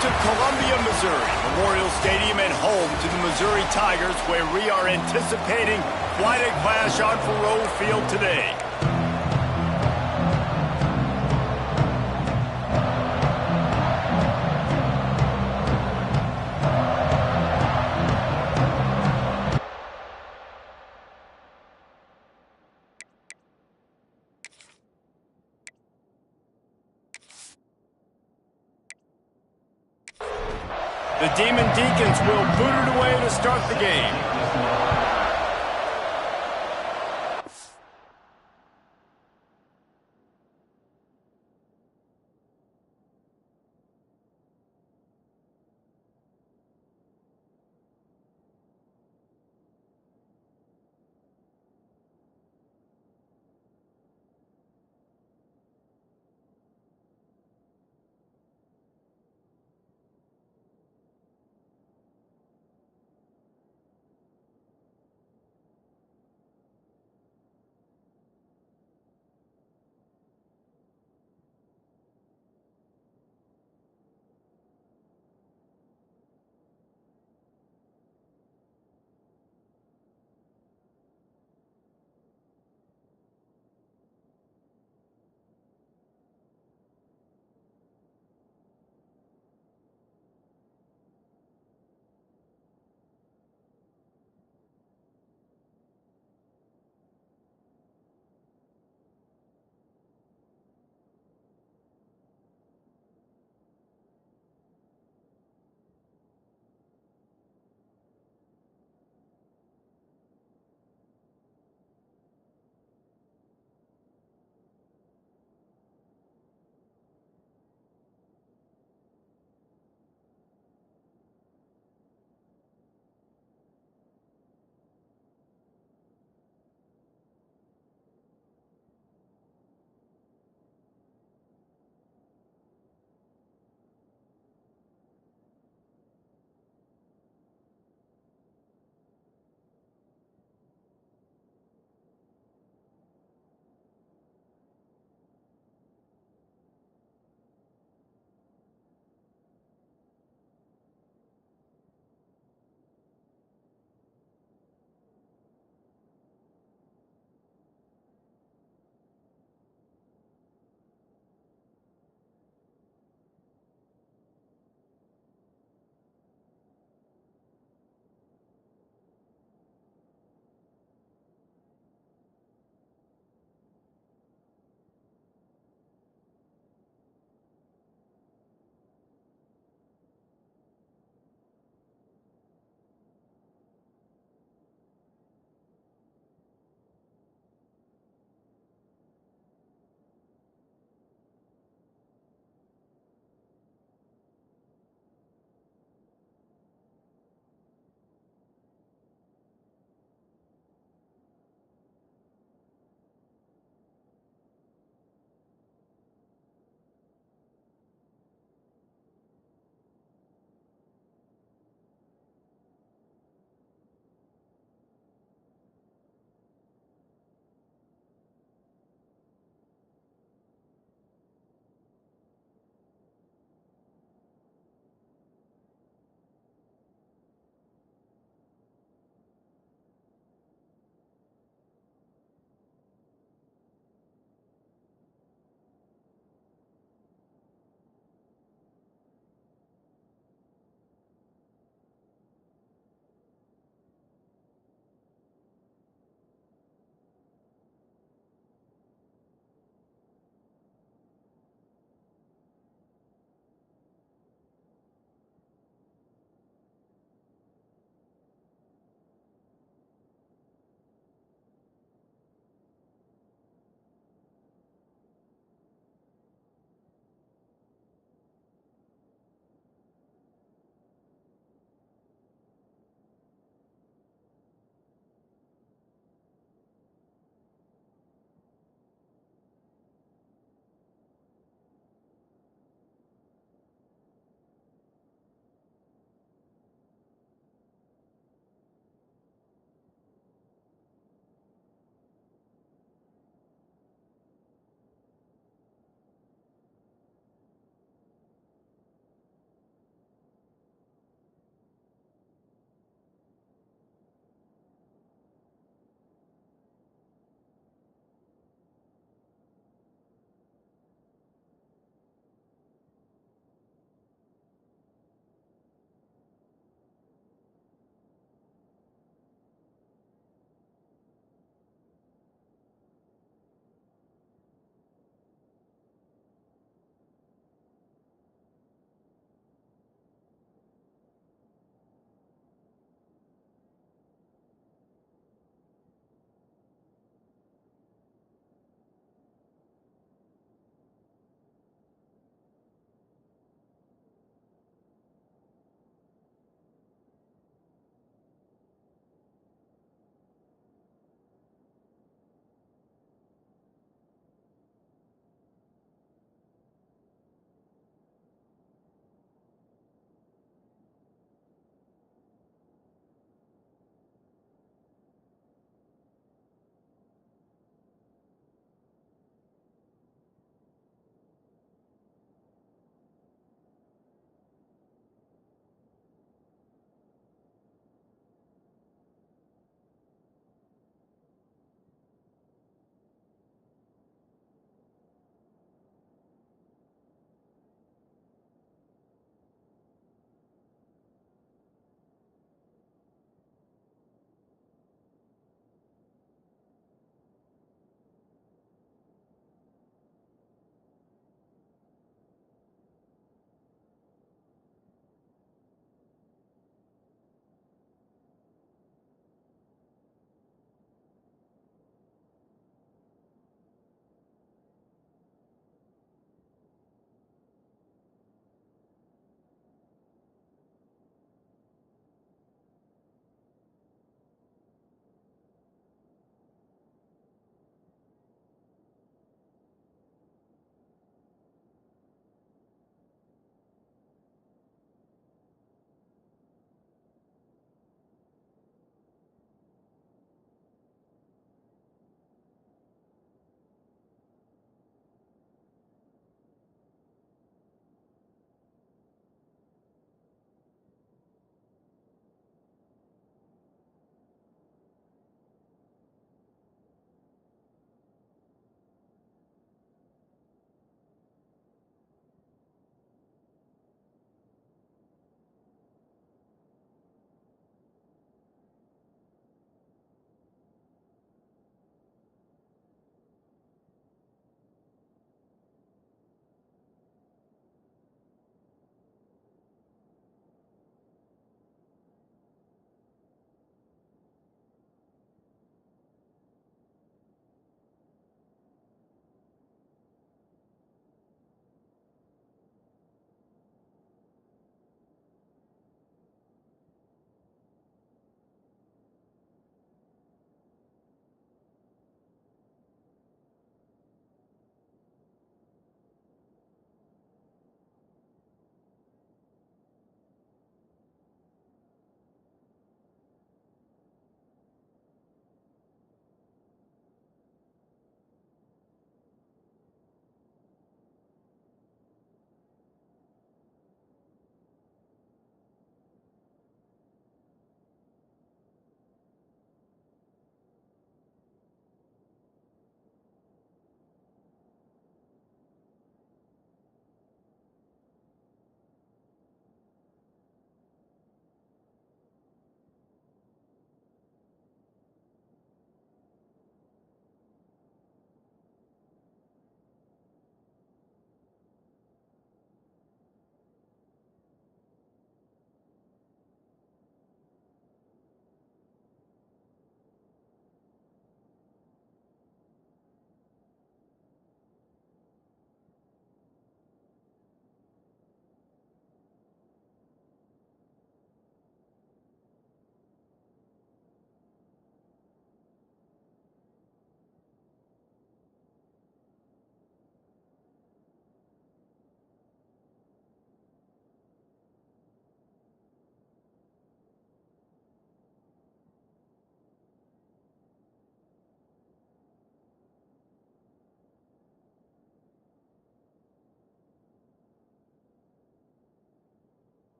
to Columbia, Missouri, Memorial Stadium and home to the Missouri Tigers, where we are anticipating quite a clash on Faurot Field today. The Demon Deacons will boot it away to start the game.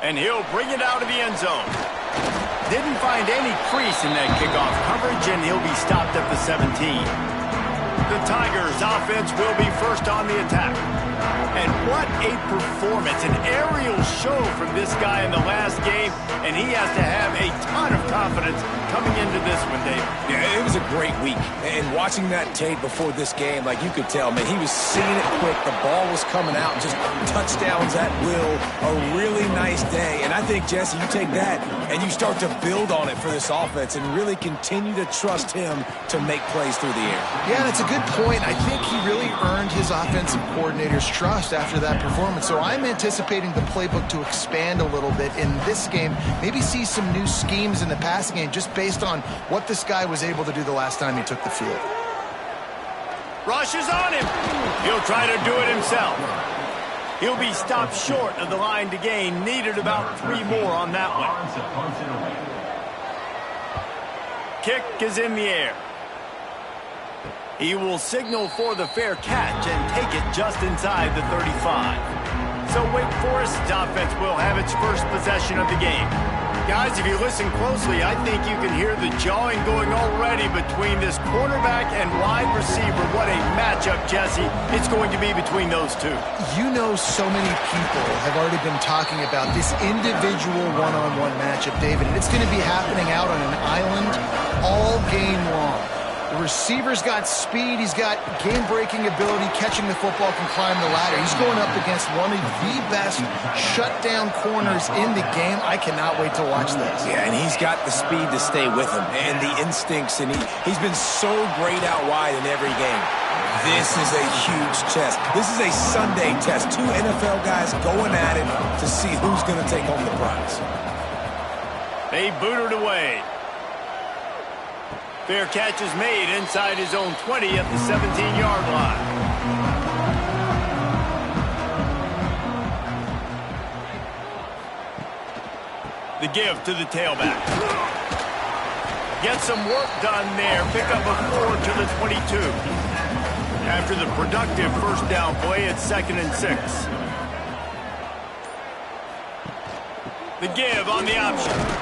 And he'll bring it out of the end zone. Didn't find any crease in that kickoff coverage, and he'll be stopped at the 17. The Tigers' offense will be first on the attack. And what a performance, an aerial show from this guy in the last game, and he has to have a ton of confidence coming into this one, Dave. Yeah, it was a great week. And watching that tape before this game, like you could tell, man, he was seeing it quick. The ball was coming out, just touchdowns at will. A really nice day. And I think, Jesse, you take that and you start to build on it for this offense and really continue to trust him to make plays through the air. Yeah, that's a good point. I think he really earned his offensive coordinator's trust after that performance. So I'm anticipating the playbook to expand a little bit in this game. Maybe see some new schemes in the passing game just based on what this guy was able to do the last time he took the field. Rush is on him. He'll try to do it himself. He'll be stopped short of the line to gain. Needed about 3 more on that one. Kick is in the air. He will signal for the fair catch and take it just inside the 35. So Wake Forest's offense will have its first possession of the game. Guys, if you listen closely, I think you can hear the jawing going already between this quarterback and wide receiver. What a matchup, Jesse, it's going to be between those two. You know, so many people have already been talking about this individual one-on-one matchup, David, and it's going to be happening out on an island all game long. The receiver's got speed, he's got game-breaking ability, catching the football, can climb the ladder. He's going up against one of the best shutdown corners in the game. I cannot wait to watch this. Yeah, and he's got the speed to stay with him and the instincts, and he's been so great out wide in every game. This is a huge test. This is a Sunday test. 2 NFL guys going at it to see who's going to take home the prize. They booted away. Fair catch is made inside his own 20 at the 17-yard line. The give to the tailback. Get some work done there. Pick up a 4 to the 22. After the productive first down play, it's 2nd and 6. The give on the option.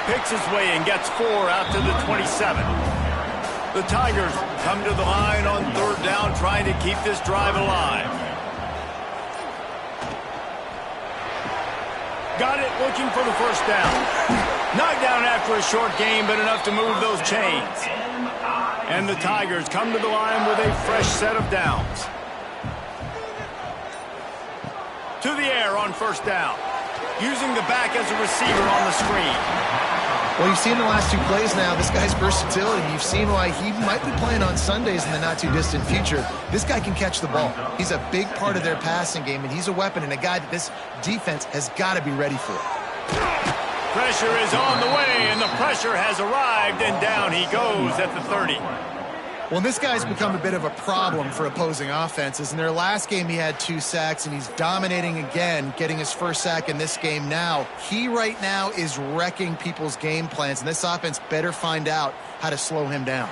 Picks his way and gets 4 out to the 27. The Tigers come to the line on 3rd down, trying to keep this drive alive. Got it, looking for the first down. Knocked down after a short game, but enough to move those chains. And the Tigers come to the line with a fresh set of downs. To the air on 1st down. Using the back as a receiver on the screen. Well, you've seen the last 2 plays now. This guy's versatility. You've seen why he might be playing on Sundays in the not-too-distant future. This guy can catch the ball. He's a big part of their passing game, and he's a weapon and a guy that this defense has got to be ready for. Pressure is on the way, and the pressure has arrived, and down he goes at the 30. Well, this guy's become a bit of a problem for opposing offenses. In their last game, he had 2 sacks, and he's dominating again, getting his first sack in this game now. He right now is wrecking people's game plans, and this offense better find out how to slow him down.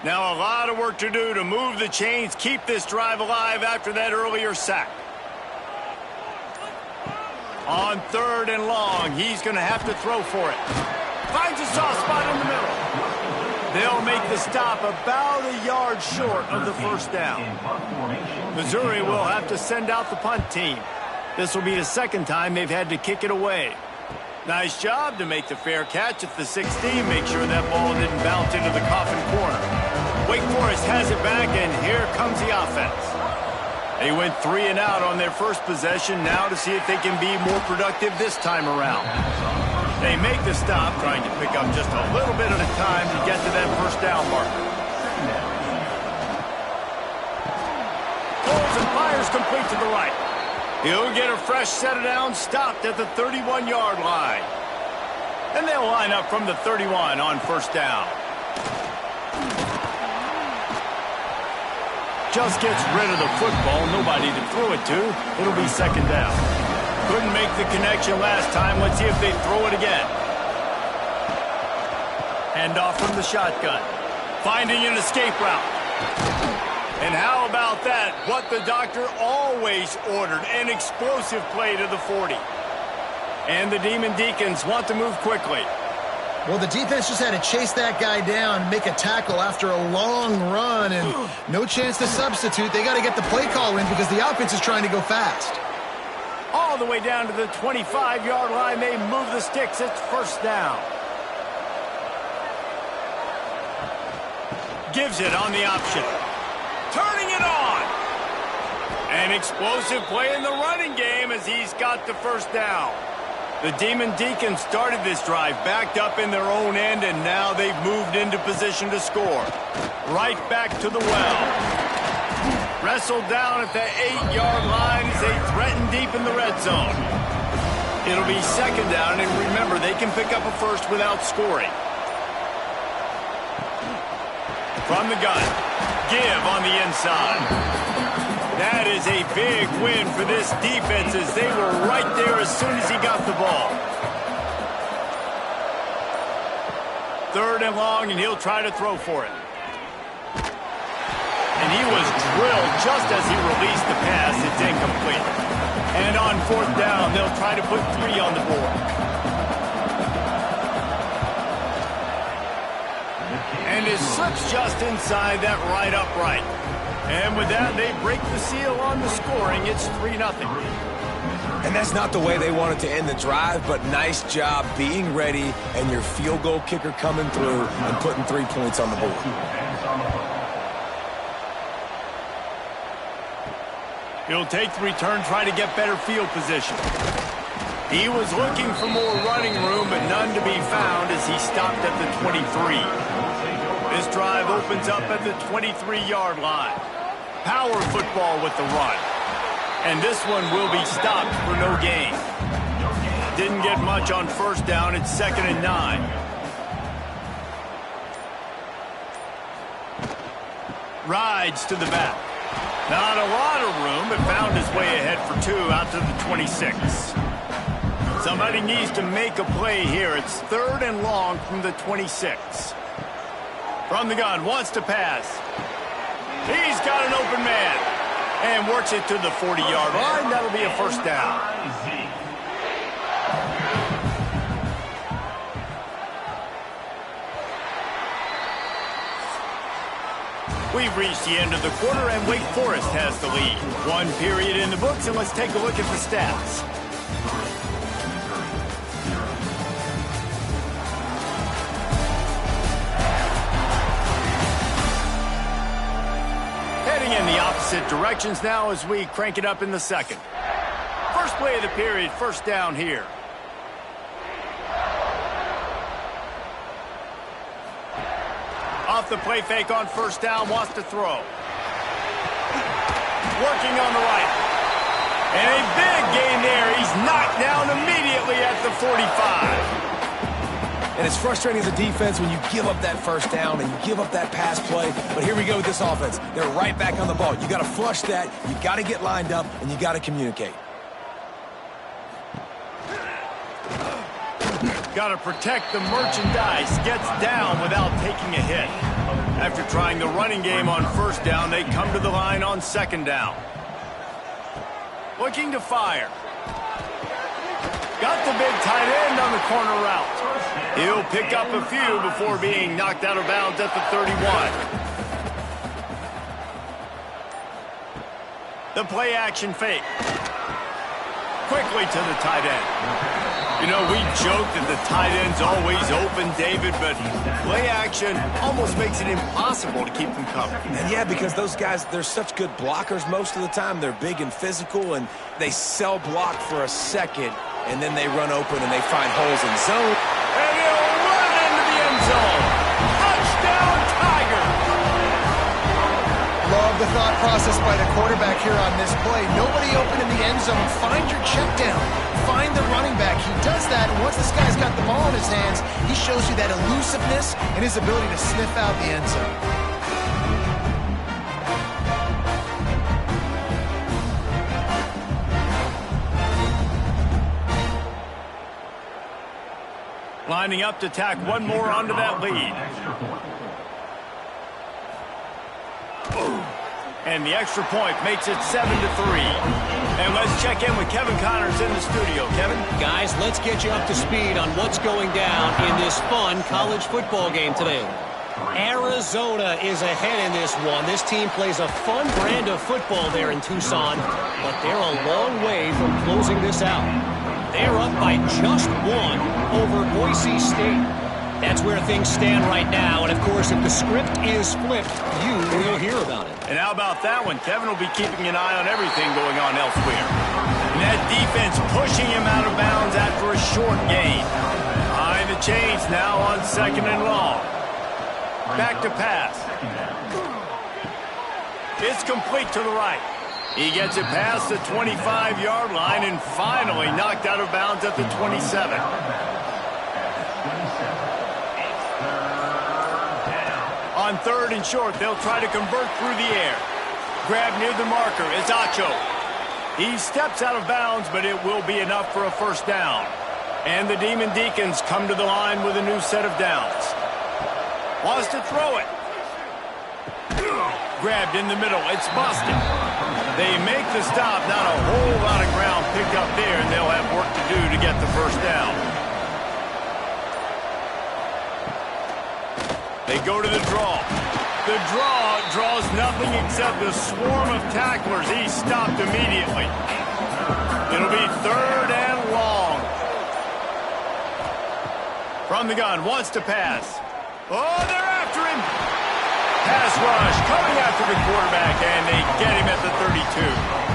Now a lot of work to do to move the chains, keep this drive alive after that earlier sack. On 3rd and long, he's going to have to throw for it. Finds a soft spot in the middle. They'll make the stop about a yard short of the first down. Missouri will have to send out the punt team. This will be the 2nd time they've had to kick it away. Nice job to make the fair catch at the 16. Make sure that ball didn't bounce into the coffin corner. Wake Forest has it back, and here comes the offense. They went 3 and out on their first possession, now to see if they can be more productive this time around. They make the stop, trying to pick up just a little bit at a time to get to that first down marker. Pulls and fires complete to the right. He'll get a fresh set of downs, stopped at the 31-yard line. And they'll line up from the 31 on 1st down. Just gets rid of the football, nobody to throw it to. It'll be 2nd down. Couldn't make the connection last time. Let's see if they throw it again. Hand off from the shotgun. Finding an escape route. And how about about that? What the doctor always ordered, an explosive play to the 40. And the Demon Deacons want to move quickly. Well, the defense just had to chase that guy down, make a tackle after a long run, and no chance to substitute. They got to get the play call in because the offense is trying to go fast. All the way down to the 25-yard line, they move the sticks. It's first down. Gives it on the option. Turning it on. An explosive play in the running game as he's got the first down. The Demon Deacons started this drive backed up in their own end, and now they've moved into position to score. Right back to the well. Wrestled down at the 8-yard line as they threaten deep in the red zone. It'll be second down, and remember, they can pick up a first without scoring. From the gun, give on the inside. That is a big win for this defense as they were right there as soon as he got the ball. Third and long, and he'll try to throw for it. And he was drilled just as he released the pass. It's incomplete. And on fourth down, they'll try to put 3 on the board. And it slips just inside that right upright. And with that, they break the seal on the scoring. It's 3-0. And that's not the way they wanted to end the drive, but nice job being ready and your field goal kicker coming through and putting 3 points on the board. He'll take the return, try to get better field position. He was looking for more running room, but none to be found as he stopped at the 23. This drive opens up at the 23-yard line. Power football with the run. And this one will be stopped for no gain. Didn't get much on first down. It's 2nd and 9. Rides to the back. Not a lot of room, but found his way ahead for 2 out to the 26. Somebody needs to make a play here. It's 3rd and long from the 26. From the gun, wants to pass. He's got an open man. And works it to the 40-yard line. That'll be a first down. We've reached the end of the quarter, and Wake Forest has the lead. 1 period in the books, and let's take a look at the stats. Heading in the opposite directions now as we crank it up in the second. First play of the period, first down here. Off the play fake on first down, wants to throw. Working on the right. And a big gain there. He's knocked down immediately at the 45. And it's frustrating as a defense when you give up that first down and you give up that pass play. But here we go with this offense. They're right back on the ball. You got to flush that. You got to get lined up, and you got to communicate. Got to protect the merchandise. Gets down without taking a hit. After trying the running game on first down, they come to the line on second down. Looking to fire. Got the big tight end on the corner route. He'll pick up a few before being knocked out of bounds at the 31. The play action fake. Quickly to the tight end. You know, we joke that the tight end's always open, David, but play action almost makes it impossible to keep them covered. And yeah, because those guys, they're such good blockers most of the time. They're big and physical, and they sell block for a second, and then they run open and they find holes in zone. And he'll run into the end zone. Touchdown, Tiger! Love the thought process by the quarterback here on this play. Nobody open in the end zone. Find your check down. Find the running back. He does that, and once this guy's got the ball in his hands, he shows you that elusiveness and his ability to sniff out the end zone. Lining up to tack one more onto that lead. And the extra point makes it 7-3. And let's check in with Kevin Connors in the studio. Kevin? Guys, let's get you up to speed on what's going down in this fun college football game today. Arizona is ahead in this one. This team plays a fun brand of football there in Tucson, but they're a long way from closing this out. They're up by just one over Boise State. That's where things stand right now, and of course, if the script is flipped, you will hear about it. And how about that one? Kevin will be keeping an eye on everything going on elsewhere. And that defense pushing him out of bounds after a short gain. Behind the chains now on 2nd and long. Back to pass. It's complete to the right. He gets it past the 25-yard line and finally knocked out of bounds at the 27. On 3rd and short, they'll try to convert through the air. Grab near the marker is Acho. He steps out of bounds, but it will be enough for a first down. And the Demon Deacons come to the line with a new set of downs. Wants to throw it. Grabbed in the middle. It's Boston. They make the stop. Not a whole lot of ground picked up there, and they'll have work to do to get the first down. They go to the draw. The draw draws nothing except a swarm of tacklers. He's stopped immediately. It'll be 3rd and long. From the gun, wants to pass. Oh, they're after him. Pass rush coming after the quarterback, and they get him at the 32.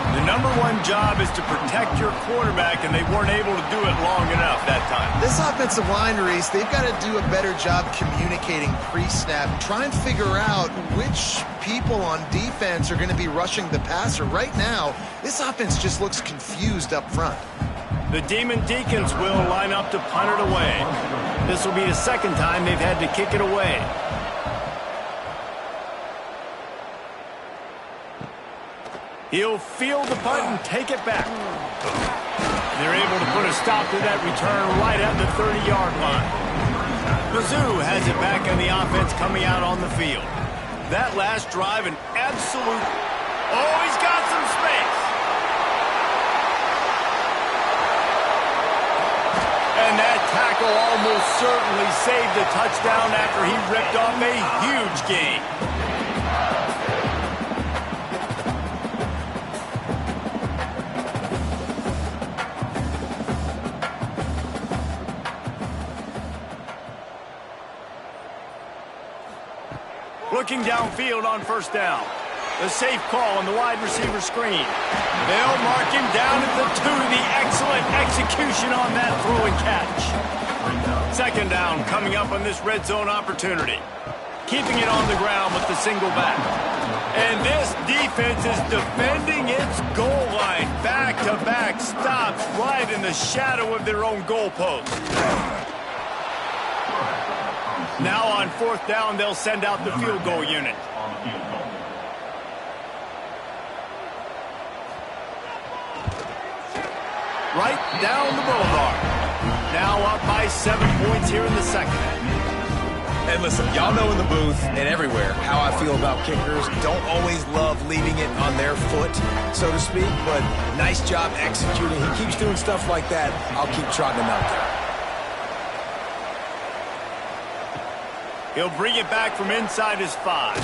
The #1 job is to protect your quarterback, and they weren't able to do it long enough that time. This offensive line, Reese, they've got to do a better job communicating pre-snap. Try and figure out which people on defense are going to be rushing the passer. Right now, this offense just looks confused up front. The Demon Deacons will line up to punt it away. This will be the 2nd time they've had to kick it away. He'll field the punt and take it back. They're able to put a stop to that return right at the 30-yard line. Mizzou has it back on the offense coming out on the field. That last drive, an absolute... Oh, he's got some space. And that tackle almost certainly saved the touchdown after he ripped off a huge gain. Looking downfield on 1st down. The safe call on the wide receiver screen. They'll mark him down at the 2. The excellent execution on that throw and catch. 2nd down coming up on this red zone opportunity. Keeping it on the ground with the single back. And this defense is defending its goal line. Back-to-back stops right in the shadow of their own goalpost. Now on 4th down, they'll send out the field goal unit. Right down the boulevard. Now up by 7 points here in the 2nd. And listen, y'all know in the booth and everywhere how I feel about kickers. Don't always love leaving it on their foot, so to speak, but nice job executing. He keeps doing stuff like that. I'll keep trotting him out there. He'll bring it back from inside his 5.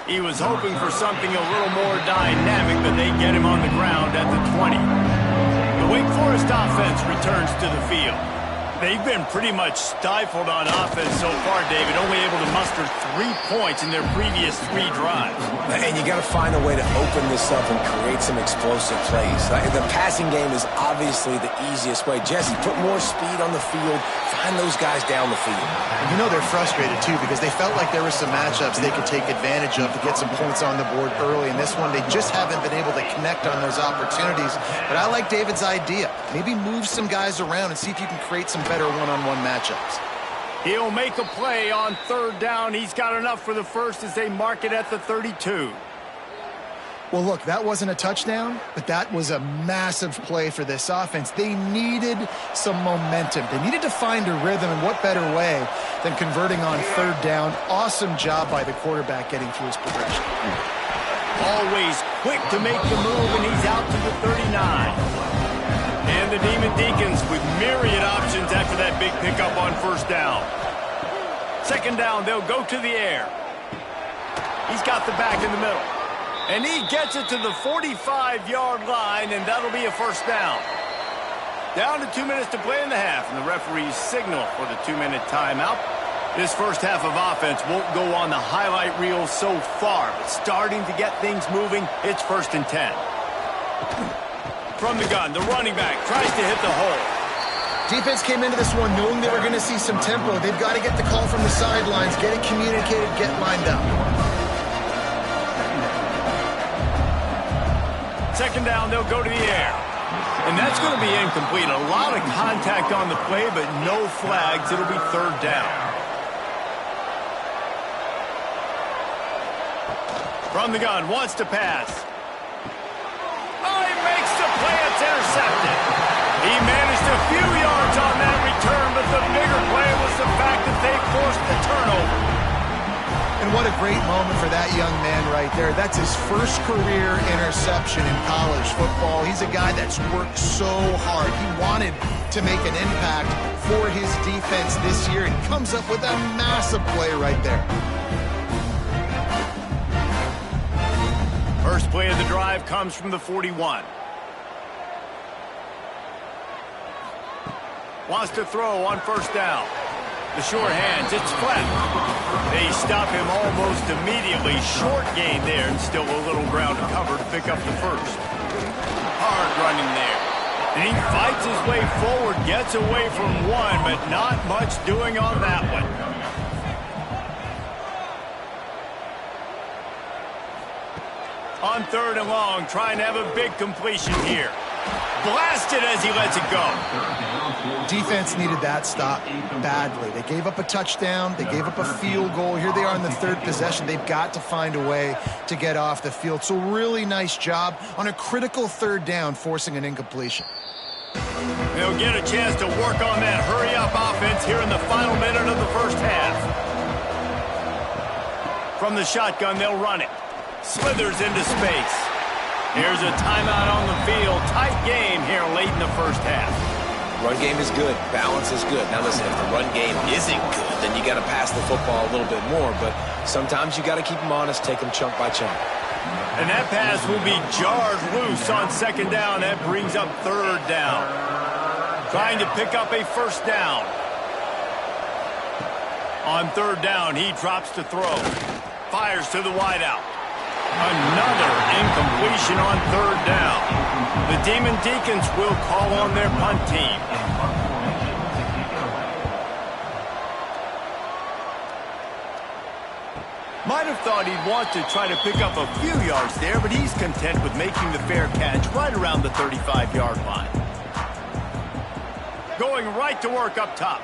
He was hoping for something a little more dynamic, but they get him on the ground at the 20. The Wake Forest offense returns to the field. They've been pretty much stifled on offense so far, David, only able to muster 3 points in their previous 3 drives. And you got to find a way to open this up and create some explosive plays. The passing game is obviously the easiest way. Jesse, put more speed on the field. Find those guys down the field. And you know they're frustrated, too, because they felt like there were some matchups they could take advantage of to get some points on the board early. In this one, they just haven't been able to connect on those opportunities. But I like David's idea. Maybe move some guys around and see if you can create some better one-on-one matchups. He'll make a play on 3rd down. He's got enough for the first as they mark it at the 32. Well, look, that wasn't a touchdown, but that was a massive play for this offense. They needed some momentum. They needed to find a rhythm, and what better way than converting on third down. Awesome job by the quarterback getting through his progression. Always quick to make the move, and he's out to the 39. And the Demon Deacons with myriad options after that big pickup on first down. Second down, they'll go to the air. He's got the back in the middle. And he gets it to the 45-yard line, and that'll be a first down. Down to 2 minutes to play in the half, and the referees signal for the 2-minute timeout. This first half of offense won't go on the highlight reel so far, but starting to get things moving, it's 1st and 10. From the gun, the running back tries to hit the hole. Defense came into this one knowing they were going to see some tempo. They've got to get the call from the sidelines, get it communicated, get lined up. Second down, they'll go to the air. And that's going to be incomplete. A lot of contact on the play, but no flags. It'll be third down. From the gun, wants to pass. Oh, he makes the play. It's intercepted. He managed a few yards on that return, but the bigger play was the fact that they forced the turnover. And what a great moment for that young man right there. That's his first career interception in college football. He's a guy that's worked so hard. He wanted to make an impact for his defense this year and comes up with a massive play right there. First play of the drive comes from the 41. Wants to throw on first down. The short hands, it's flat. They stop him almost immediately. Short gain there, and still a little ground to cover to pick up the first. Hard running there. And he fights his way forward, gets away from one, but not much doing on that one. On third and long, trying to have a big completion here. Blasted as he lets it go. Defense needed that stop badly. They gave up a touchdown. They gave up a field goal. Here they are in the third possession. They've got to find a way to get off the field. So really nice job on a critical third down, forcing an incompletion. They'll get a chance to work on that hurry-up offense here in the final minute of the first half. From the shotgun, they'll run it. Slithers into space. Here's a timeout on the field. Tight game here late in the first half. Run game is good. Balance is good. Now listen, if the run game isn't good, then you got to pass the football a little bit more. But sometimes you got to keep them honest, take them chunk by chunk. And that pass will be jarred loose on second down. That brings up third down. Trying to pick up a first down. On third down, he drops to throw. Fires to the wideout. Another incompletion on third down. The Demon Deacons will call on their punt team. Might have thought he'd want to try to pick up a few yards there, but he's content with making the fair catch right around the 35-yard line. Going right to work up top.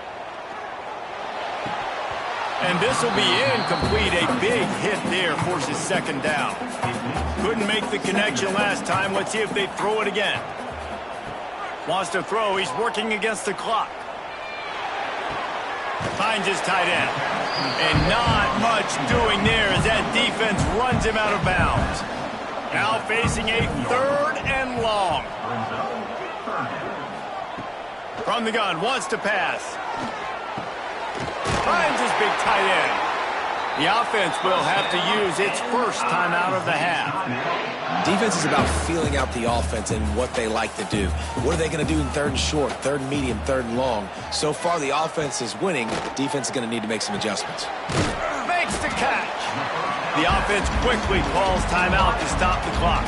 And this will be incomplete. A big hit there forces second down. Couldn't make the connection last time. Let's see if they throw it again. Wants to throw. He's working against the clock. Finds his tight end. And not much doing there as that defense runs him out of bounds. Now facing a third and long. From the gun. Wants to pass. Finds his big tight end. The offense will have to use its first timeout of the half. Defense is about feeling out the offense and what they like to do. What are they going to do in third and short, third and medium, third and long? So far, the offense is winning. Defense is going to need to make some adjustments. Makes the catch. The offense quickly calls timeout to stop the clock.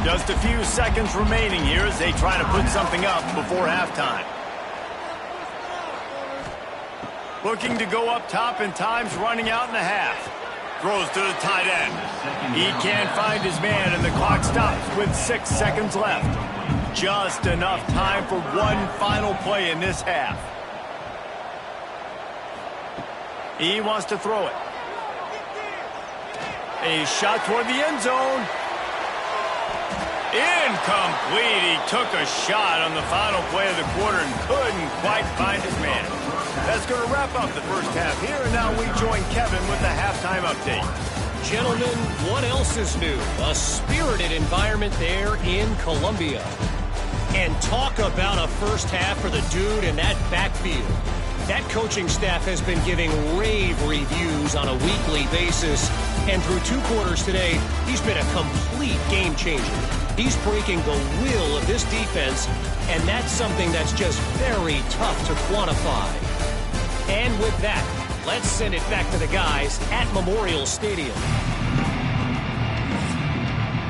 Just a few seconds remaining here as they try to put something up before halftime. Looking to go up top, and time's running out in the half. Throws to the tight end. He can't find his man, and the clock stops with 6 seconds left. Just enough time for one final play in this half. He wants to throw it. A shot toward the end zone. Incomplete. He took a shot on the final play of the quarter and couldn't quite find his man. That's going to wrap up the first half here, and now we join Kevin with the halftime update. Gentlemen, what else is new? A spirited environment there in Columbia. And talk about a first half for the dude in that backfield. That coaching staff has been giving rave reviews on a weekly basis. And through 2 quarters today, he's been a complete game changer. He's breaking the will of this defense, and that's something that's just very tough to quantify. And with that, let's send it back to the guys at Memorial Stadium.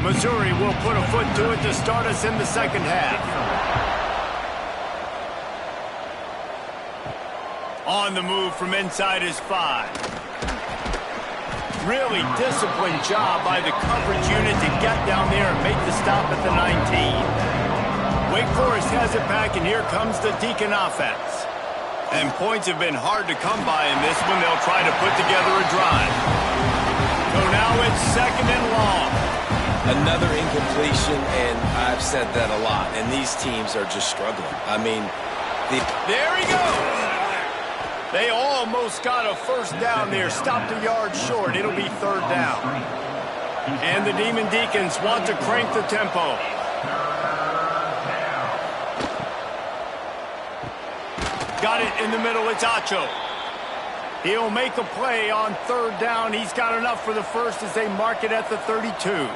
Missouri will put a foot to it to start us in the second half. On the move from inside his 5. Really disciplined job by the coverage unit to get down there and make the stop at the 19. Wake Forest has it back, and here comes the Deacon offense. And points have been hard to come by in this one. They'll try to put together a drive. So now it's second and long. Another incompletion, and I've said that a lot, and these teams are just struggling. I mean, there he goes. They almost got a first down there, stopped a yard short. It'll be third down. And the Demon Deacons want to crank the tempo. Got it in the middle. It's Acho. He'll make a play on third down. He's got enough for the first as they mark it at the 32.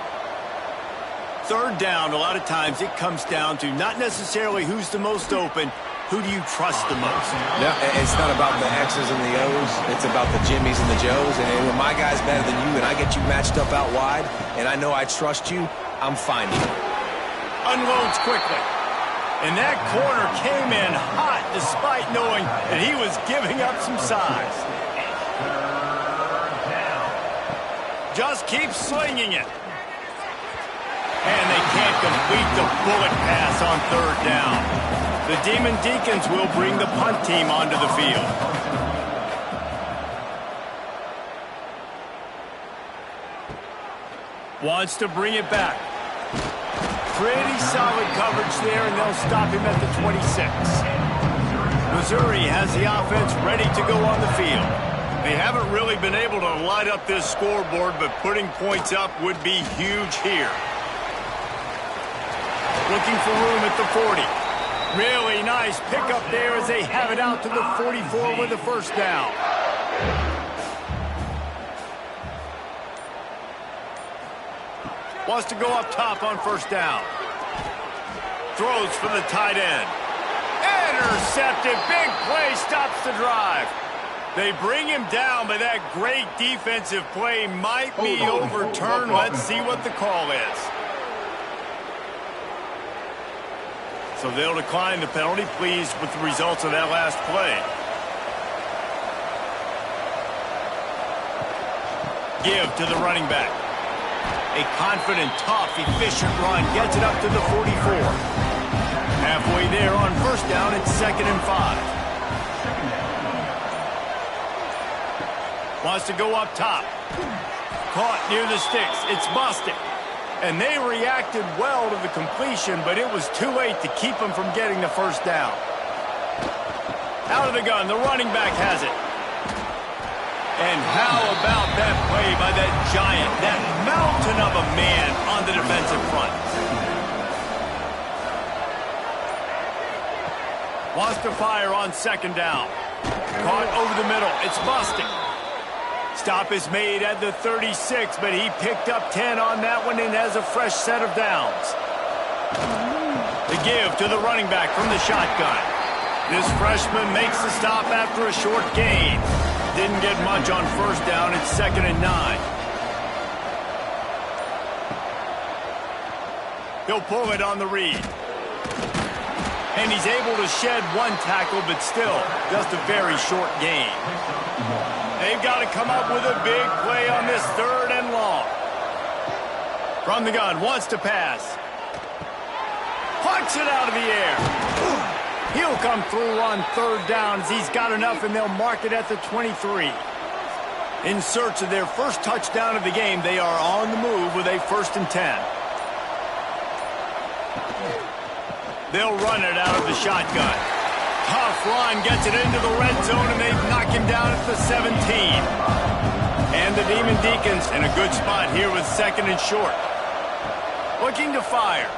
Third down, a lot of times it comes down to not necessarily who's the most open. Who do you trust the most? No, it's not about the X's and the O's. It's about the Jimmies and the Joes. And when my guy's better than you and I get you matched up out wide and I know I trust you, I'm finding you. Unloads quickly. And that corner came in hot despite knowing that he was giving up some size. Just keeps slinging it. And they can't complete the bullet pass on third down. The Demon Deacons will bring the punt team onto the field. Wants to bring it back. Pretty solid coverage there, and they'll stop him at the 26. Missouri has the offense ready to go on the field. They haven't really been able to light up this scoreboard, but putting points up would be huge here. Looking for room at the 40. Really nice pickup there as they have it out to the 44 with the first down. Wants to go up top on first down. Throws for the tight end. Intercepted. Big play stops the drive. They bring him down, but that great defensive play might be overturned. Let's see what the call is. So they'll decline the penalty. Pleased with the results of that last play. Give to the running back. A confident, tough, efficient run gets it up to the 44. Halfway there on first down, it's 2nd and 5. Wants to go up top. Caught near the sticks. It's Bostic. And they reacted well to the completion, but it was too late to keep them from getting the first down. Out of the gun, the running back has it. And how about that play by that giant, that mountain of a man on the defensive front? Wants to fire on 2nd down. Caught over the middle. It's Bostic. Stop is made at the 36, but he picked up 10 on that one and has a fresh set of downs. The give to the running back from the shotgun. This freshman makes the stop after a short gain. Didn't get much on first down. It's 2nd and 9. He'll pull it on the read. And he's able to shed one tackle, but still just a very short gain. They've got to come up with a big play on this 3rd and long. From the gun, wants to pass. Punch it out of the air. He'll come through on 3rd down as he's got enough, and they'll mark it at the 23. In search of their first touchdown of the game, they are on the move with a 1st and 10. They'll run it out of the shotgun. Tough run, gets it into the red zone, and they knock him down at the 17. And the Demon Deacons in a good spot here with 2nd and short. Looking to fire.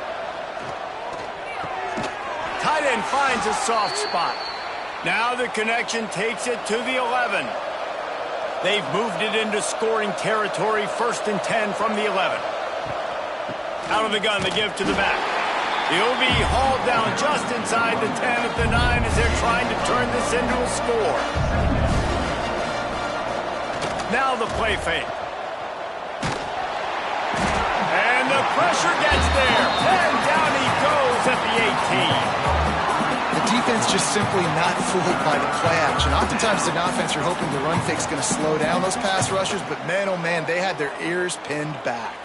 Tight end finds a soft spot. Now the connection takes it to the 11. They've moved it into scoring territory, 1st and 10 from the 11. Out of the gun, they give to the back. He'll be hauled down just inside the 10 at the 9 as they're trying to turn this into a score. Now the play fake. And the pressure gets there. And down he goes at the 18. The defense just simply not fooled by the play action. Oftentimes, in offense, you're hoping the run fake's going to slow down those pass rushers, but man, oh man, they had their ears pinned back.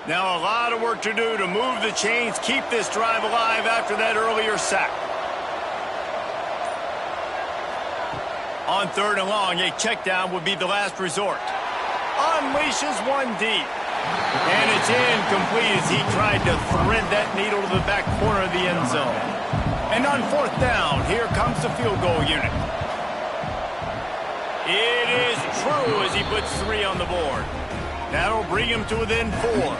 Now a lot of work to do to move the chains, keep this drive alive after that earlier sack. On 3rd and long, a check down would be the last resort. Unleashes one deep. And it's incomplete as he tried to thread that needle to the back corner of the end zone. And on 4th down, here comes the field goal unit. It is true as he puts 3 on the board. That'll bring him to within 4.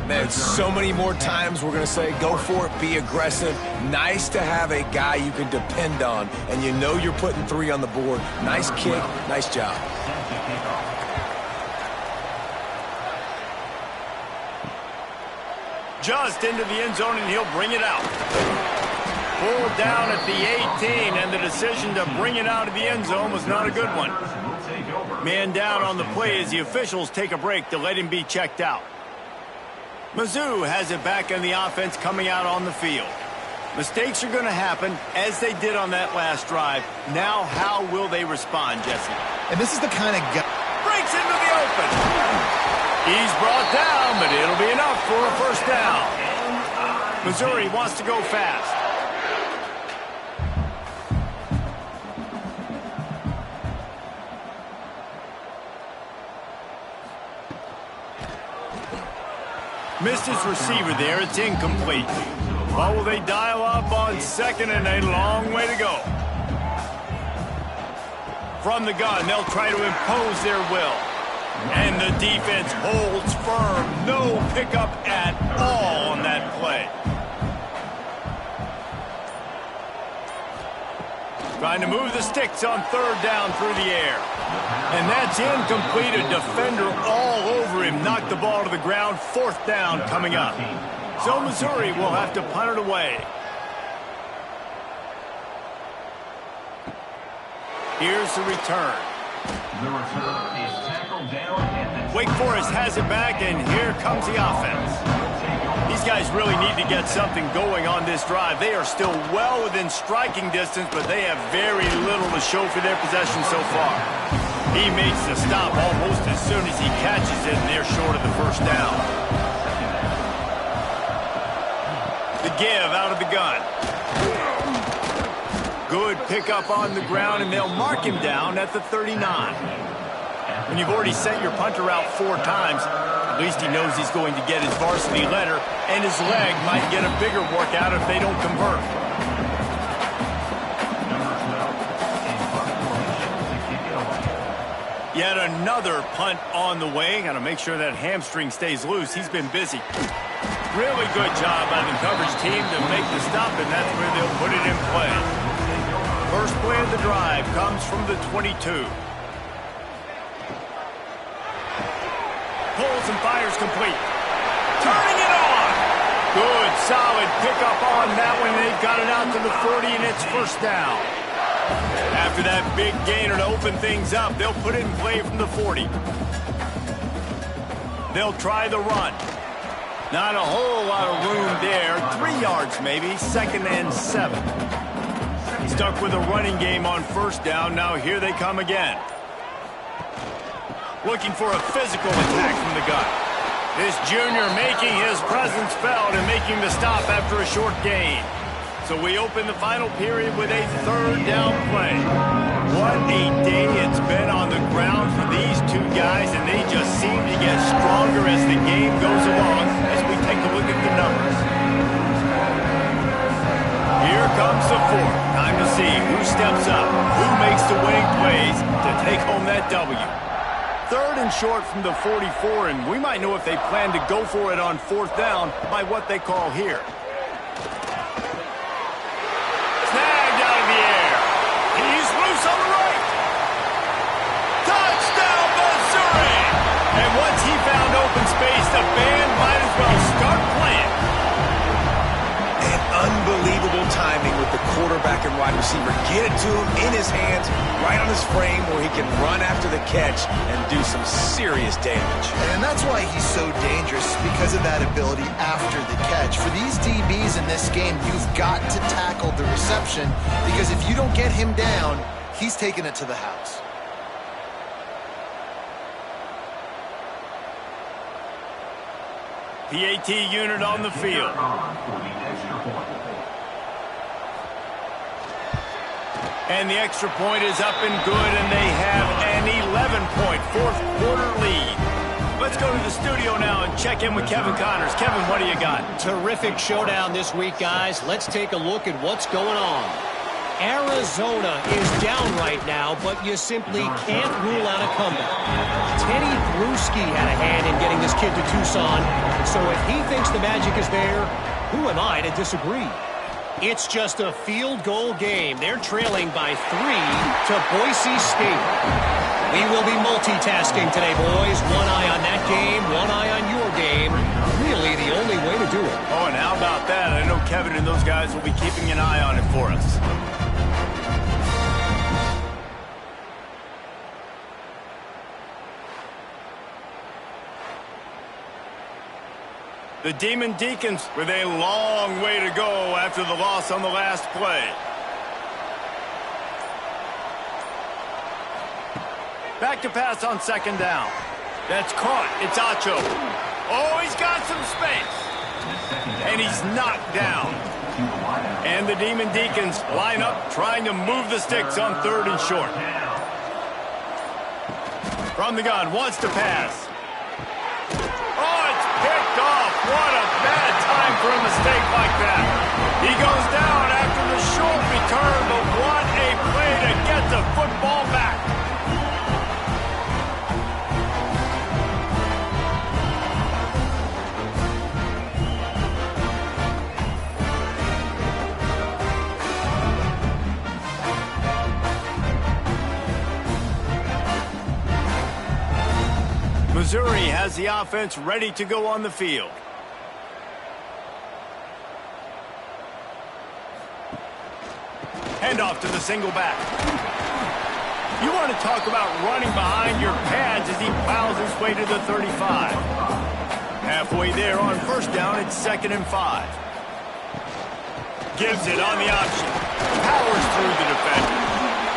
Man, so many more times we're going to say, go for it, be aggressive. Nice to have a guy you can depend on, and you know you're putting 3 on the board. Nice kick, nice job. Just into the end zone, and he'll bring it out. Pulled down at the 18, and the decision to bring it out of the end zone was not a good one. Man down on the play as the officials take a break to let him be checked out. Mizzou has it back in the offense coming out on the field. Mistakes are going to happen, as they did on that last drive. Now, how will they respond, Jesse? And this is the kind of guy... Breaks into the open. He's brought down, but it'll be enough for a 1st down. Missouri wants to go fast. Missed his receiver there. It's incomplete. Well, will they dial up on 2nd and a long way to go? From the gun, they'll try to impose their will. And the defense holds firm. No pickup at all on that play. Trying to move the sticks on 3rd down through the air. And that's incomplete. A defender all over him. Knocked the ball to the ground. 4th down coming up. So Missouri will have to punt it away. Here's the return. The return is tackled down at the... Wake Forest has it back, and here comes the offense. These guys really need to get something going on this drive. They are still well within striking distance, but they have very little to show for their possession so far. He makes the stop almost as soon as he catches it, and they're short of the 1st down. The give out of the gun. Good pickup on the ground, and they'll mark him down at the 39. When you've already sent your punter out 4 times, at least he knows he's going to get his varsity letter, and his leg might get a bigger workout if they don't convert. Yet another punt on the way. Got to make sure that hamstring stays loose. He's been busy. Really good job by the coverage team to make the stop, and that's where they'll put it in play. First play of the drive comes from the 22. Pulls and fires complete. Turning it on. Good, solid pickup on that one. They've got it out to the 40, and it's 1st down. After that big gainer to open things up, they'll put it in play from the 40. They'll try the run. Not a whole lot of room there. 3 yards maybe, 2nd and 7. Stuck with a running game on 1st down. Now here they come again. Looking for a physical attack from the gun. This junior making his presence felt and making the stop after a short gain. So we open the final period with a third down play. What a day it's been on the ground for these two guys, and they just seem to get stronger as the game goes along as we take a look at the numbers. Here comes the fourth. Time to see who steps up, who makes the winning plays to take home that W. Third and short from the 44, and we might know if they plan to go for it on fourth down by what they call here. Snagged out of the air. He's loose on the right. Touchdown, Missouri! And once he found open space, the band might as well start playing. And unbelievable timing with the quarterback and wide receiver. Get it to him in his hands, right on his frame where he can run after the catch and do some serious damage. And that's why he's so dangerous, because of that ability after the catch. For these DBs in this game, you've got to tackle the reception, because if you don't get him down, he's taking it to the house. PAT unit on the field. And the extra point is up and good, and they have an 11-point fourth-quarter lead. Let's go to the studio now and check in with Kevin Connors. Kevin, what do you got? Terrific showdown this week, guys. Let's take a look at what's going on. Arizona is down right now, but you simply can't rule out a comeback. Teddy Bruschi had a hand in getting this kid to Tucson, so if he thinks the magic is there, who am I to disagree? It's just a field goal game. They're trailing by 3 to Boise State. We will be multitasking today, boys. One eye on that game, one eye on your game. Really the only way to do it. Oh, and how about that? I know Kevin and those guys will be keeping an eye on it for us. The Demon Deacons with a long way to go after the loss on the last play. Back to pass on second down. That's caught. It's Acho. Oh, he's got some space. And he's knocked down. And the Demon Deacons line up trying to move the sticks on third and short. From the gun, wants to pass. Oh, it's picked off. What a bad time for a mistake like that. He goes down after the short return, but what a play to get the football back. Missouri has the offense ready to go on the field. Handoff to the single back. You want to talk about running behind your pads as he plows his way to the 35. Halfway there on first down, it's 2nd and 5. Gives it on the option. Powers through the defender.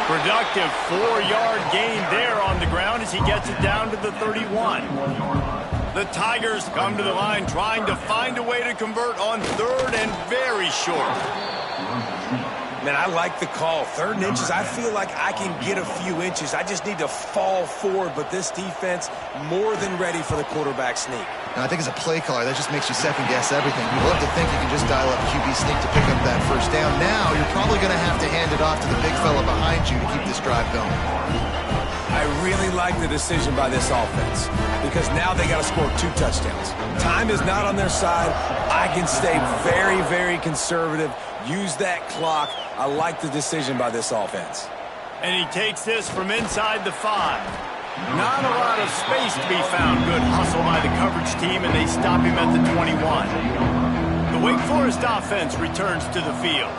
Productive 4-yard gain there on the ground as he gets it down to the 31. The Tigers come to the line trying to find a way to convert on third and very short. Man, I like the call. 3rd and inches, I feel like I can get a few inches. I just need to fall forward, but this defense more than ready for the quarterback sneak. Now, I think as a play caller, that just makes you second-guess everything. You'd love to think you can just dial up QB sneak to pick up that first down. Now, you're probably going to have to hand it off to the big fella behind you to keep this drive going. I really like the decision by this offense because now they got to score 2 touchdowns. Time is not on their side. I can stay very, very conservative, use that clock. I like the decision by this offense. And he takes this from inside the 5. Not a lot of space to be found. Good hustle by the coverage team, and they stop him at the 21. The Wake Forest offense returns to the field.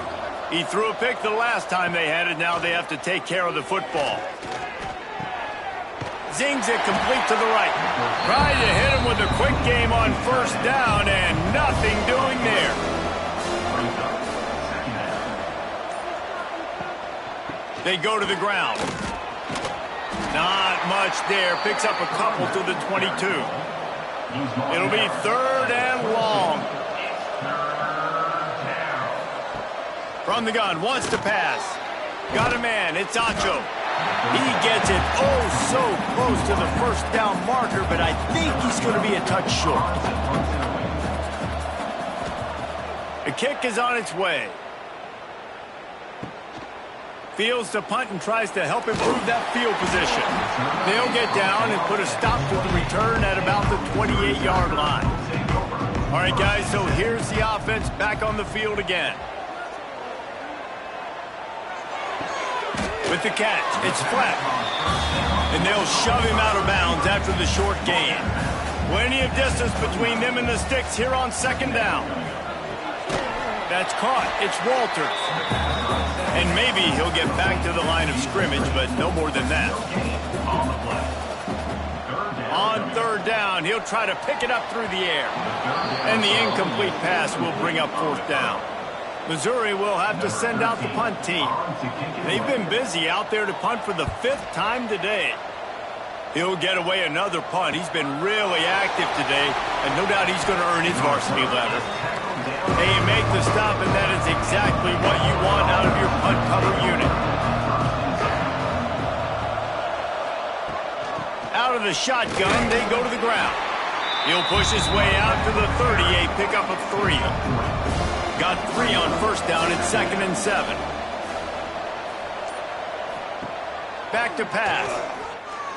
He threw a pick the last time they had it. Now they have to take care of the football. Zings it complete to the right. Tried to hit him with a quick game on first down, and nothing doing there. They go to the ground. Not much there. Picks up a couple to the 22. It'll be 3rd and long. From the gun, wants to pass. Got a man, it's Acho. He gets it so close to the first down marker, but I think he's going to be a touch short. The kick is on its way. Fields to punt and tries to help improve that field position. They'll get down and put a stop to the return at about the 28-yard line. All right, guys, so here's the offense back on the field again. With the catch, it's flat. And they'll shove him out of bounds after the short gain. Plenty of distance between them and the sticks here on 2nd down. That's caught. It's Walters. And maybe he'll get back to the line of scrimmage, but no more than that. On 3rd down, he'll try to pick it up through the air. And the incomplete pass will bring up 4th down. Missouri will have to send out the punt team. They've been busy out there to punt for the 5th time today. He'll get away another punt. He's been really active today, and no doubt he's going to earn his varsity letter. They make the stop, and that is exactly what you want out of your punt cover unit. Out of the shotgun, they go to the ground. He'll push his way out to the 30, a pickup of 3. Got 3 on 1st down at 2nd and 7. Back to pass.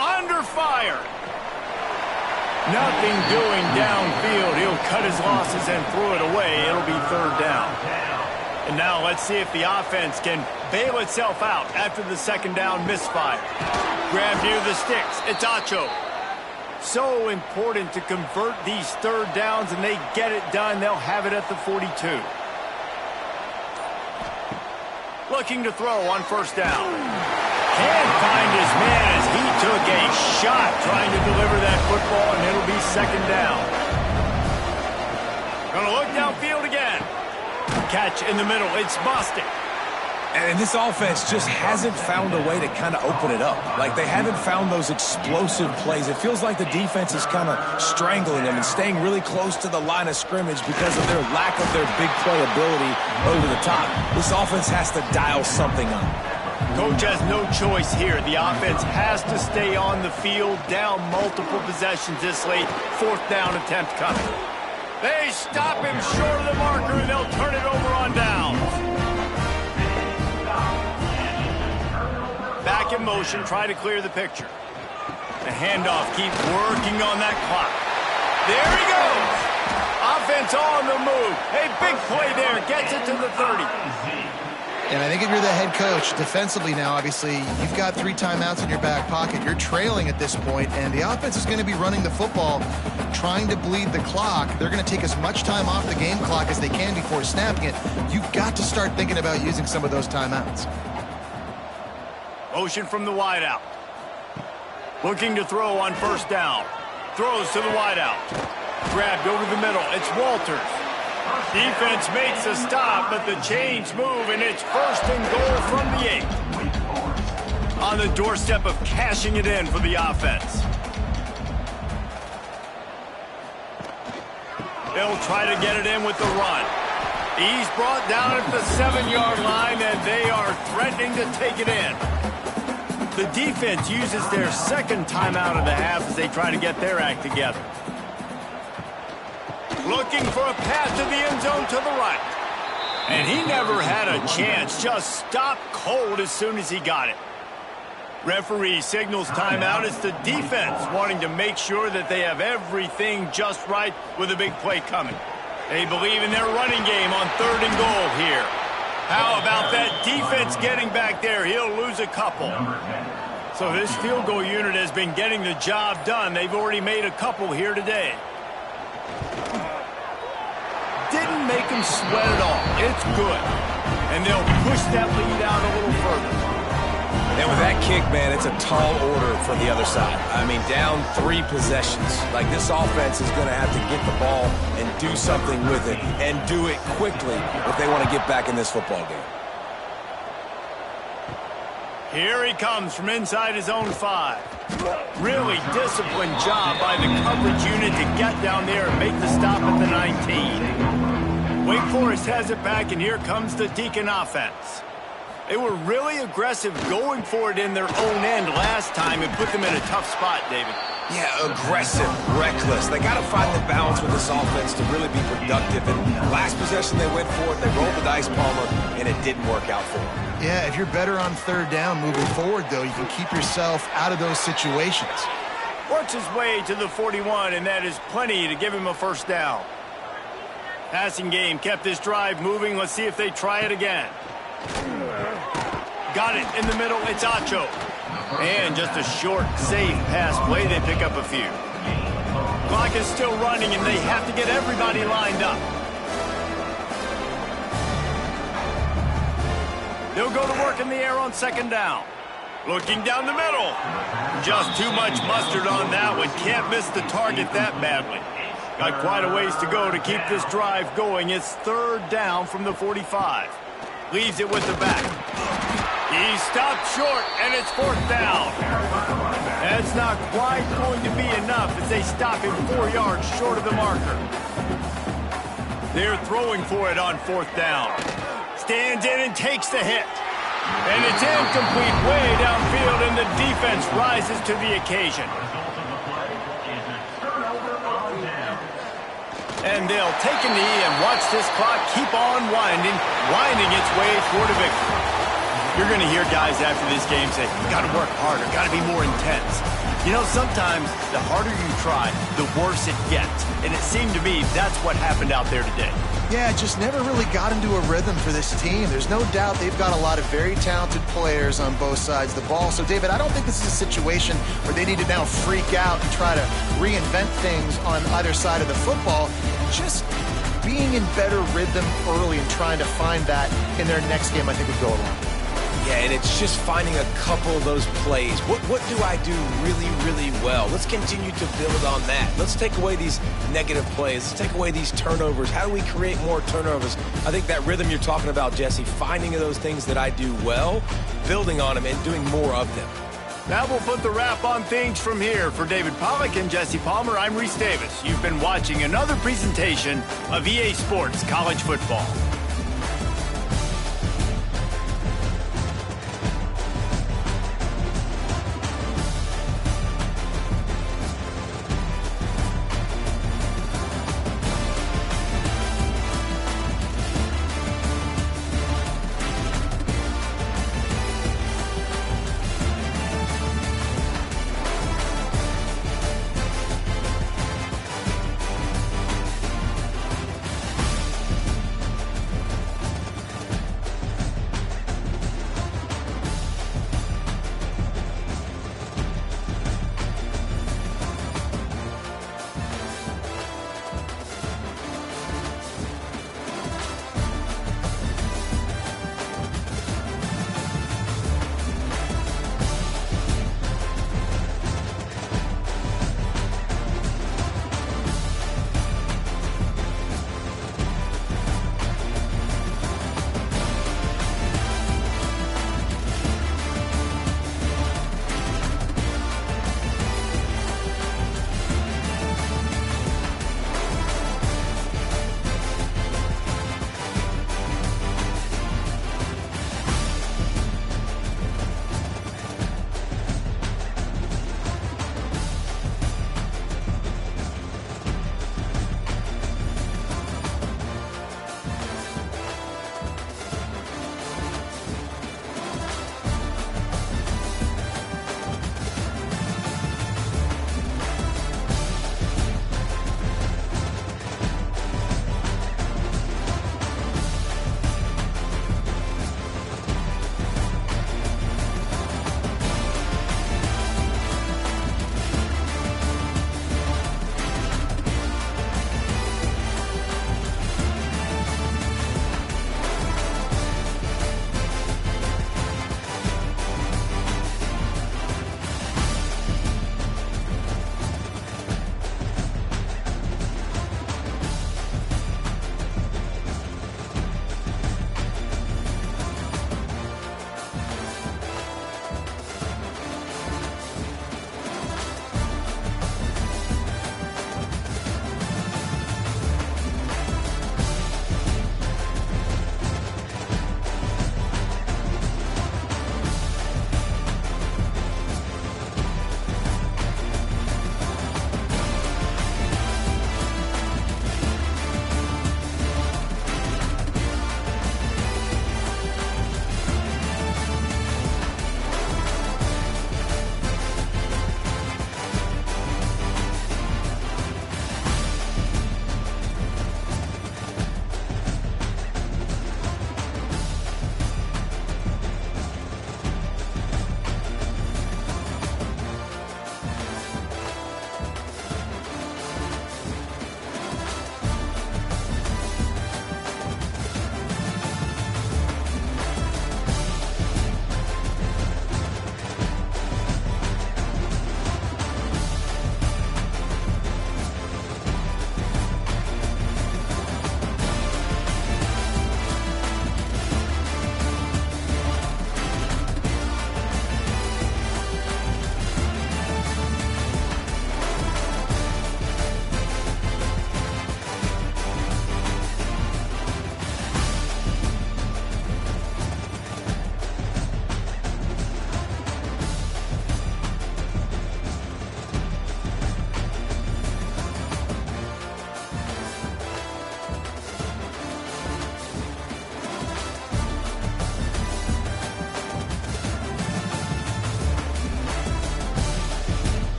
Under fire. Nothing doing downfield. He'll cut his losses and throw it away. It'll be 3rd down. And now let's see if the offense can bail itself out after the 2nd down misfire. Grab near the sticks. It's Acho. So important to convert these 3rd downs, and they get it done. They'll have it at the 42. Looking to throw on 1st down. Can't find his man as he took a shot trying to deliver that football, and it'll be 2nd down. Gonna look downfield again. Catch in the middle. It's Bostic. And this offense just hasn't found a way to kind of open it up. Like, they haven't found those explosive plays. It feels like the defense is kind of strangling them and staying really close to the line of scrimmage because of their lack of their big play ability over the top. This offense has to dial something up. Coach has no choice here. The offense has to stay on the field, down multiple possessions this late. 4th down attempt coming. They stop him short of the marker, and they'll turn it over on downs. Back in motion, try to clear the picture. The handoff, keep working on that clock. There he goes. Offense on the move. Hey, big play there. Gets it to the 30. And I think if you're the head coach, defensively now, obviously, you've got 3 timeouts in your back pocket. You're trailing at this point, and the offense is going to be running the football, trying to bleed the clock. They're going to take as much time off the game clock as they can before snapping it. You've got to start thinking about using some of those timeouts. Motion from the wideout. Looking to throw on 1st down. Throws to the wideout. Grabbed over the middle. It's Walters. Defense makes a stop, but the chains move, and it's 1st and goal from the 8. On the doorstep of cashing it in for the offense. They'll try to get it in with the run. He's brought down at the 7-yard line, and they are threatening to take it in. The defense uses their 2nd timeout of the half as they try to get their act together. Looking for a pass to the end zone to the right. And he never had a chance. Just stopped cold as soon as he got it. Referee signals timeout. It's the defense wanting to make sure that they have everything just right with a big play coming. They believe in their running game on 3rd and goal here. How about that defense getting back there? He'll lose a couple. So this field goal unit has been getting the job done. They've already made a couple here today. Didn't make him sweat at all. It's good. And they'll push that lead out a little further. And with that kick, man, it's a tall order from the other side. I mean, down 3 possessions. Like, this offense is going to have to get the ball and do something with it, and do it quickly if they want to get back in this football game. Here he comes from inside his own 5. Really disciplined job by the coverage unit to get down there and make the stop at the 19. Wake Forest has it back, and here comes the Deacon offense. They were really aggressive going for it in their own end last time and put them in a tough spot, David. Yeah, aggressive, reckless. They got to find the balance with this offense to really be productive. And last possession, they went for it. They rolled the dice, Palmer, and it didn't work out for them. Yeah, if you're better on third down moving forward, though, you can keep yourself out of those situations. Works his way to the 41, and that is plenty to give him a first down. Passing game kept this drive moving. Let's see if they try it again. Got it in the middle. It's Acho. And just a short, safe pass play. They pick up a few. Clock is still running, and they have to get everybody lined up. They'll go to work in the air on second down. Looking down the middle. Just too much mustard on that one. Can't miss the target that badly. Got quite a ways to go to keep this drive going. It's third down from the 45. Leaves it with the back. He stopped short, and it's fourth down. That's not quite going to be enough as they stop him 4 yards short of the marker. They're throwing for it on fourth down. Stands in and takes the hit. And it's incomplete way downfield, and the defense rises to the occasion. And they'll take a knee and watch this clock keep on winding its way toward a victory. You're going to hear guys after this game say, got to work harder, got to be more intense. You know, sometimes the harder you try, the worse it gets. And it seemed to me that's what happened out there today. Yeah, just never really got into a rhythm for this team. There's no doubt they've got a lot of very talented players on both sides of the ball. So, David, I don't think this is a situation where they need to now freak out and try to reinvent things on either side of the football. Just being in better rhythm early and trying to find that in their next game, I think, would go a long way. Yeah, and it's just finding a couple of those plays. What do I do really, really well? Let's continue to build on that. Let's take away these negative plays. Let's take away these turnovers. How do we create more turnovers? I think that rhythm you're talking about, Jesse, finding those things that I do well, building on them, and doing more of them. That will put the wrap on things from here. For David Pollack and Jesse Palmer, I'm Reese Davis. You've been watching another presentation of EA Sports College Football.